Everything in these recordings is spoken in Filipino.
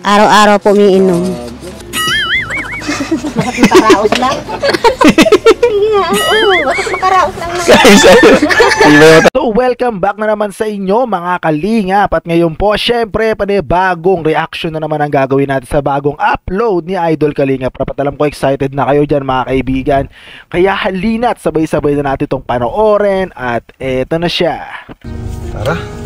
Araw-araw po umiinom. Bakit makaraos lang? Sige nga, bakit makaraos lang naman? So, welcome back na naman sa inyo mga kalingap. At ngayon po, syempre, bagong reaction na naman ang gagawin natin sa bagong upload ni Idol Kalingap. Dapat alam ko excited na kayo dyan mga kaibigan. Kaya halina't sabay-sabay na natin itong panoorin. At eto na siya. Tara.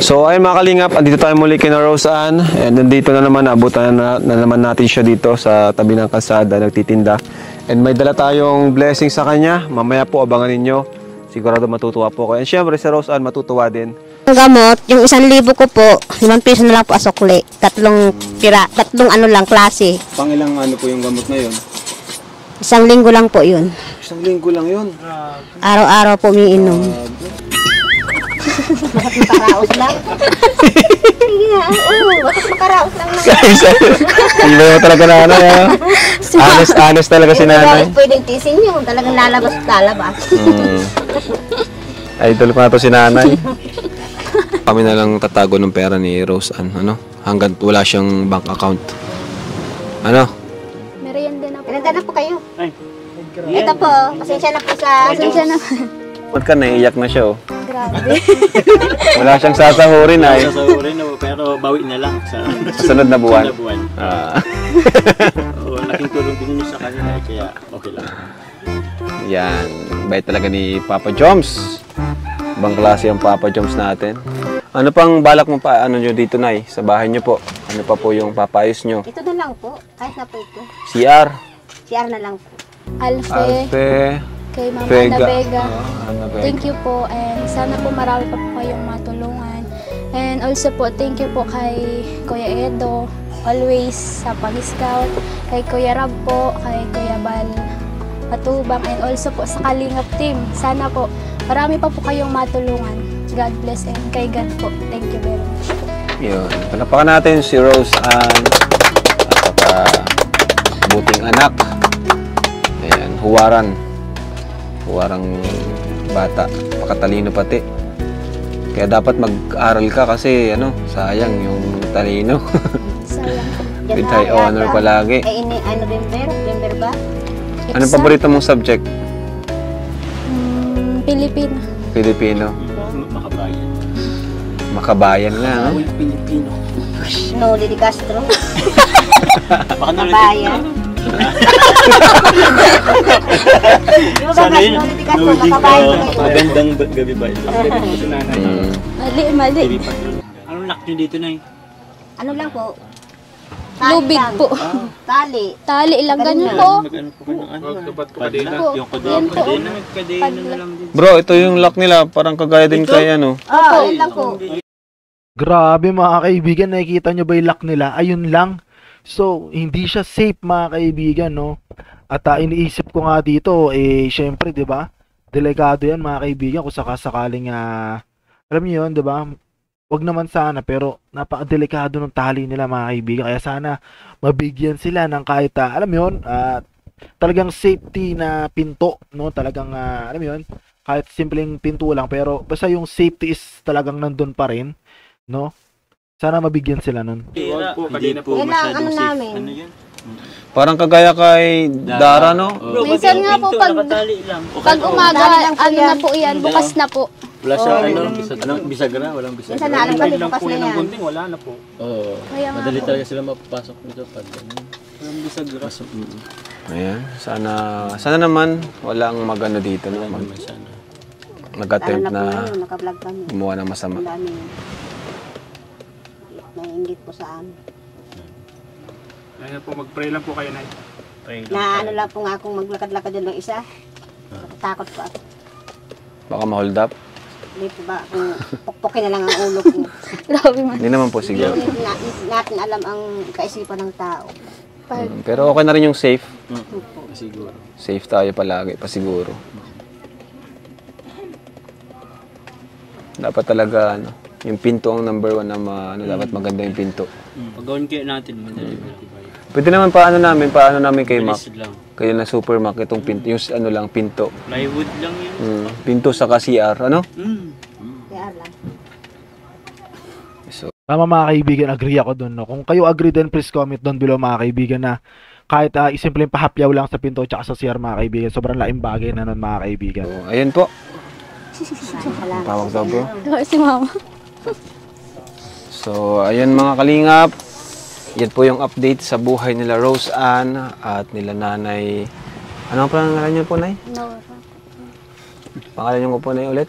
So ayun mga kalingap, andito tayo muli kina Rose Ann. And nandito na naman, abutan na naman natin siya dito sa tabi ng kalsada, nagtitinda. And may dala tayong blessing sa kanya. Mamaya po abangan ninyo. Sigurado matutuwa po kayo. And syempre si Rose Ann matutuwa din. Ang gamot, yung 1,000 ko po, 5 piso na lang po asukli. Tatlong ano lang, klase. Pang ilang ano po yung gamot na yun? 1 linggo lang po yun. 1 linggo lang yun. Araw-araw po umiinom. Bakit makaraos lang? Sige nga, bakit makaraos lang naman? Iba mo talaga na ano. Honest talaga si nanay. Pwedeng tisin yun, talagang lalabas. Idol ko na to si nanay. Kami na lang tatago ng pera ni Rose Ann, ano? Hanggang wala siyang bank account. Ano? Merienda na po. Pinagda na po kayo. Ito po, pasensya na po sa... Pasensya na. Ba't ka naiiyak na siya, oh? Grabe. Wala siyang sasahurin, ay. Sasahurin na, pero bawi na lang sa sunod na buwan. Oo, laking tulong din niyo sa kanila, kaya okay lang. Yan. Bait talaga ni Papa Joms. Ibang klase ang Papa Joms natin. Ano pang balak mo pa, ano nyo dito, Nay? Sa bahay nyo po? Ano pa po yung papayos nyo? Ito na lang po, kahit na po ito. CR. CR na lang po. Alfe. Kay Mama Vega. Ana Vega. Ana Vega. Thank you po, and sana po marami pa po kayong matulungan. And also po, thank you po kay Kuya Edo, always sa pag-scout, kay Kuya Rab po, kay Kuya Bal Matubang, and also po sa Kalingap team. Sana po marami pa po kayong matulungan. God bless, and kay God po. Thank you very much po. Yun. Palapakan natin si Rose Ann. Buting anak. Ayan, huwarang bata, makatalino pati. Kaya dapat mag-aral ka kasi ano, sayang yung talino. Sayang. With high honor palagi. Ay, November ba? Ano paborito mong subject? Pilipino. Filipino. Makabayan. Makabayan nga, no? Pilipino. No, Lili Castro. Baka Makabayan. Sana yun. Magandang gabi ba? Mali. Anong lock nyo dito, Nay? Ano lang po? Lubid lang. po. Tali. Tali lang, ganyan po. Mag-ano po kayo ng ano? Kadena. Yung kadena. Kadena na lang din. Bro, ito yung lock nila. Parang kagaya din kay ano. Yun lang po. Grabe mga kaibigan, nakikita nyo ba yung lock nila? Ayun lang. So, hindi siya safe mga kaibigan, no? At iniisip ko nga dito, syempre, 'di ba? Delikado 'yan mga kaibigan kung sakasakaling alam niyo 'yon, 'di ba? Wag naman sana, pero napakadelikado ng tali nila mga kaibigan. Kaya sana mabigyan sila ng kahit alam mo 'yon, talagang safety na pinto, no? Talagang alam mo 'yon, kahit simpleng pinto lang pero basta yung safety is talagang nandun pa rin, no? Sana mabigyan sila nun. Huwag po, kanina po Yan lang, masyadong ano safe. namin. Ano yan? Parang kagaya kay Dara, no? Minsan nga po pag umaga, ano na po yan, bukas na po. Wala siya, bisagra, walang bisagra. Minsan naalam kami bukas na yan. Gunting, wala na po. Oo. Kaya nga Madali po. talaga sila mapapasok dito pag walang bisagra. Ayan. Sana naman walang magano dito, no? Nag-attempt na naka-vlog kami. gumawa ng masama. Ang dami. Nainggit po sa amin. Ayun po, mag-pray lang po kayo, Nay. Na ano lang po nga akong maglakad-lakad doon ng isa. Takot po ako. Baka ma-hold up. Hindi po ba kung pukpukin na lang ang ulo ko. Grabe man. Hindi naman po siguro. Hindi natin alam ang kaisipan ng tao. Pero okay na rin yung safe. Siguro. Safe tayo palagi, pasiguro. Dapat talaga, ano, yung pinto ang number 1 na dapat maganda yung pinto. Pagawin kayo natin, madali. Pwede naman paano namin kay Mac. Kaya na supermarket itong pinto, yung ano lang, pinto. Plywood lang yun. Pinto sa CR, ano? Kaya lang. So, Tama mga kaibigan, agree ako doon. No? Kung kayo agree din, please comment down below mga kaibigan na kahit isimpleng pahapyaw lang sa pinto at sa CR mga kaibigan, sobrang laking bagay na nun mga kaibigan. ayan po. Salamat. Tawag daw bro. Ito si mama. So, ayan mga kalingap. Yan po yung update sa buhay nila Rose Ann at nila nanay. Ano ang pangalan niyo po, Nay? Nora. Pangalan niyo po, Nay, ulit?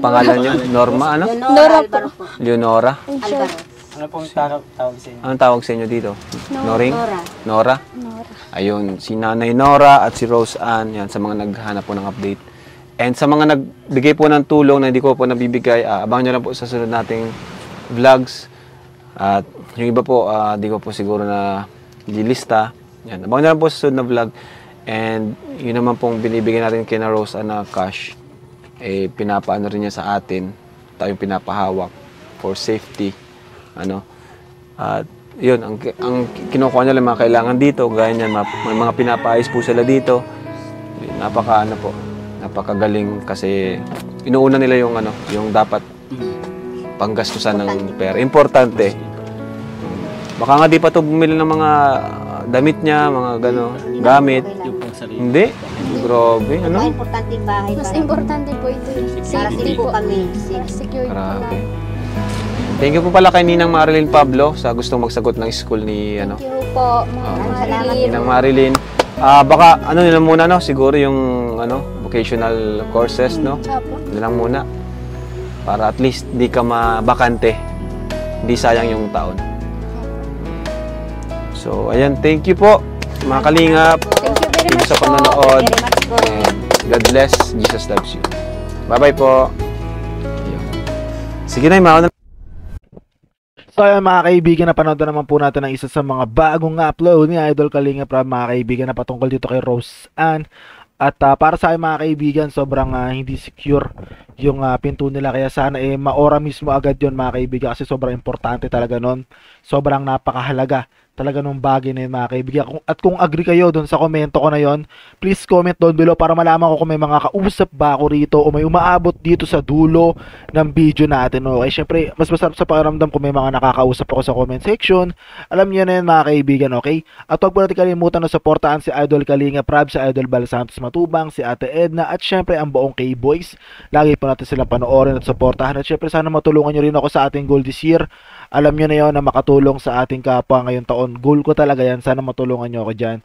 Pangalan niyo? Norma, ano? Leonora Alvaro po. Leonora? Alvaro. Ano pong tawag sa inyo? Anong tawag sa inyo dito? Noring? Nora. Nora? Nora. Ayun, si Nanay Nora at si Rose Ann, yan, sa mga naghahanap po ng update. And sa mga nagbigay po ng tulong na hindi ko po nabibigay, abangan nyo lang po sa sunod nating vlogs. At yung iba po, di ko po siguro na lilista. Yan, abangan nyo lang po sa sunod na vlog. And yun naman pong binibigay natin kay na Rose Ann na cash, pinapaano rin niya sa atin, tayong pinapahawak for safety. Ano? At yun, ang kinukuha niya lang mga kailangan dito, gaya niyan, may mga pinapaayos po sila dito. Napakagaling kasi inuuna nila yung yung dapat panggastusan ng pera. Importante. Baka nga di pa to bumili ng mga damit niya, mga gamit. Yung pong sarili. Hindi. Grabe, ano? Ang importante yung bahay Mas para importante po ito. para Safety safe po po. kami. Safe. Security po Grabe. lang. Thank you po pala kay Ninang Marilyn Pablo sa gustong magsagot ng school ni Thank you po, Marilyn. Ninang Marilyn. Baka nila muna siguro yung vocational courses Apo. nilang muna para at least di ka mabakante. Hindi sayang yung taon. So, ayan, thank you po mga kalingap. Thank you very Thank you much sa po. panonood. Very much po. And God bless. Jesus loves you. Bye-bye po. Ayun. Sige na, mauna. So ayan mga kaibigan, napanood na naman po natin ang isa sa mga bagong upload ni Idol Kalinga Prab mga kaibigan na patungkol dito kay Rose Ann. At para sa akin mga kaibigan, sobrang hindi secure yung pinto nila. Kaya sana maora mismo agad yon mga kaibigan kasi sobrang importante talaga nun. Sobrang napakahalaga talaga nung bagay na yun mga kaibigan. At kung agree kayo dun sa komento ko na yon, please comment down below para malaman ko kung may mga kausap ba ako rito o may umaabot dito sa dulo ng video natin. Okay, syempre mas masarap sa pakiramdam kung may mga nakakausap ako sa comment section. Alam niyo na yun mga kaibigan, okay? At huwag po natin kalimutan na suportahan si Idol Kalinga Prab, si Idol Bal Santos Matubang, si Ate Edna at syempre ang buong K-Boys. Lagi po natin silang panoorin at suportahan at syempre sana matulungan nyo rin ako sa ating goal this year. Alam nyo na yun na makatulong sa ating kapwa ngayong taon. Goal ko talaga yan. Sana matulungan nyo ako dyan.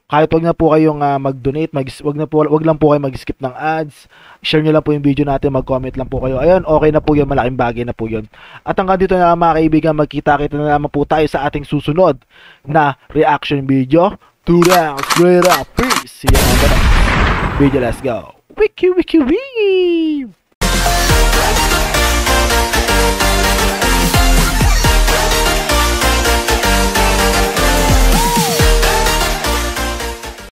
Kahit wag na po kayong mag-donate, wag lang po kayo mag-skip ng ads. Share nyo lang po yung video natin, mag-comment lang po kayo. Ayun, okay na po yun, malaking bagay na po yun. At hanggang dito na mga kaibigan, magkita-kita na naman po tayo sa ating susunod na reaction video. 2 rounds, straight up, peace! See you on the next video, let's go! Wiki, wiki, wiki!